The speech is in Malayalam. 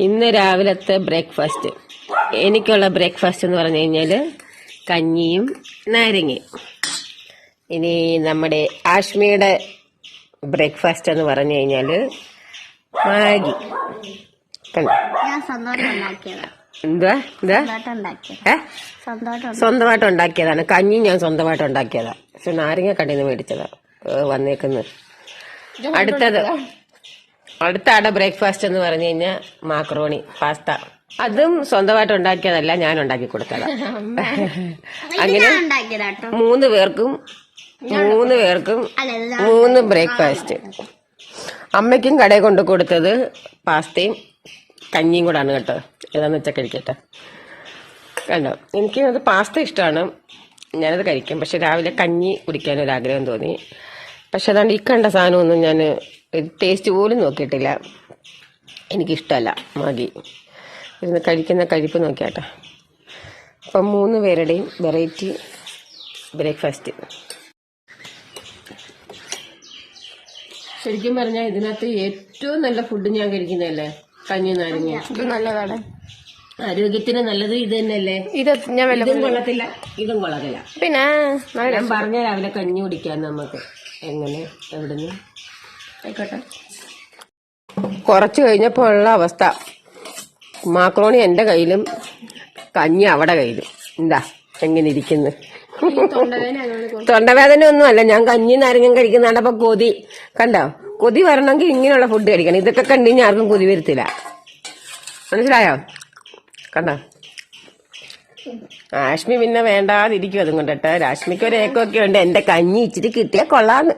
ഇന്ന് രാവിലത്തെ ബ്രേക്ക്ഫാസ്റ്റ്. എനിക്കുള്ള ബ്രേക്ക്ഫാസ്റ്റ് എന്ന് പറഞ്ഞു കഴിഞ്ഞാല് കഞ്ഞിയും നാരങ്ങയും. ഇനി നമ്മുടെ ആഷ്മിയുടെ ബ്രേക്ക്ഫാസ്റ്റ് എന്ന് പറഞ്ഞു കഴിഞ്ഞാല് മാഗി. എന്താ സ്വന്തമായിട്ട് ഉണ്ടാക്കിയതാണ്. കഞ്ഞി ഞാൻ സ്വന്തമായിട്ട് ഉണ്ടാക്കിയതാ. പക്ഷെ നാരങ്ങ കടയിൽ നിന്ന് മേടിച്ചതാ വന്നേക്കുന്നത്. അടുത്ത ആടെ ബ്രേക്ക്ഫാസ്റ്റ് എന്ന് പറഞ്ഞു കഴിഞ്ഞാൽ മാക്രോണി പാസ്ത. അതും സ്വന്തമായിട്ട് ഉണ്ടാക്കിയതല്ല, ഞാൻ ഉണ്ടാക്കി കൊടുത്തതാ. അങ്ങനെ 3 പേർക്കും 3 ബ്രേക്ക്ഫാസ്റ്റ്. അമ്മയ്ക്കും കടയിൽ കൊണ്ട് കൊടുത്തത് പാസ്തയും കഞ്ഞിയും കൂടാണ് കേട്ടോ. ഏതാന്ന് വെച്ചാൽ കഴിക്കട്ടെ. കണ്ടോ, എനിക്ക് അത് പാസ്ത ഇഷ്ടമാണ്, ഞാനത് കഴിക്കും. പക്ഷെ രാവിലെ കഞ്ഞി കുടിക്കാനൊരാഗ്രഹം തോന്നി. പക്ഷെ അതാണ്ട് ഈ കണ്ട സാധനമൊന്നും ഞാൻ ടേസ്റ്റ് പോലും നോക്കിയിട്ടില്ല. എനിക്കിഷ്ടമല്ല മാഗി. ഇരുന്ന് കഴിക്കുന്ന കഴിപ്പ് നോക്കിയാട്ടെ. അപ്പം 3 പേരുടെയും വെറൈറ്റി ബ്രേക്ക്ഫാസ്റ്റ്. ശരിക്കും പറഞ്ഞാൽ ഇതിനകത്ത് ഏറ്റവും നല്ല ഫുഡ് ഞാൻ കഴിക്കുന്നതല്ലേ കഞ്ഞി നാരങ്ങ. ഇത് നല്ലതാണ്, ആരോഗ്യത്തിന് നല്ലത് ഇത് തന്നെയല്ലേ. ഇതും കൊള്ളത്തില്ല, ഇതും കൊള്ളത്തില്ല. പിന്നെ ഞാൻ പറഞ്ഞ രാവിലെ കഞ്ഞി കുടിക്കാൻ നമുക്ക് എങ്ങനെ എവിടുന്ന് ആയിക്കോട്ടെ. കുറച്ച് കഴിഞ്ഞപ്പോൾ ഉള്ള അവസ്ഥ, മാക്രോണി എന്റെ കയ്യിലും കഞ്ഞി അവിടെ കയ്യിലും. എന്താ എങ്ങനെ ഇരിക്കുന്നു. തൊണ്ടവേദന ഒന്നും അല്ല, ഞാൻ കഞ്ഞി നാരങ്ങ കഴിക്കുന്നുണ്ട്. അപ്പൊ കൊതി കണ്ടോ, കൊതി വരണമെങ്കിൽ ഇങ്ങനെയുള്ള ഫുഡ് കഴിക്കണം. ഇതൊക്കെ കണ്ടു കഴിഞ്ഞാൽ ആർക്കും കൊതി വരത്തില്ല, മനസ്സിലായോ? കണ്ടോ, രാഷ്മി പിന്നെ വേണ്ടാതിരിക്കും അതും കൊണ്ടിട്ട്. രാഷ്മിക്ക് ഒരു ഏക്കമൊക്കെ ഉണ്ട്, എന്റെ കഞ്ഞി ഇച്ചിരി കിട്ടിയാൽ കൊള്ളാന്ന്.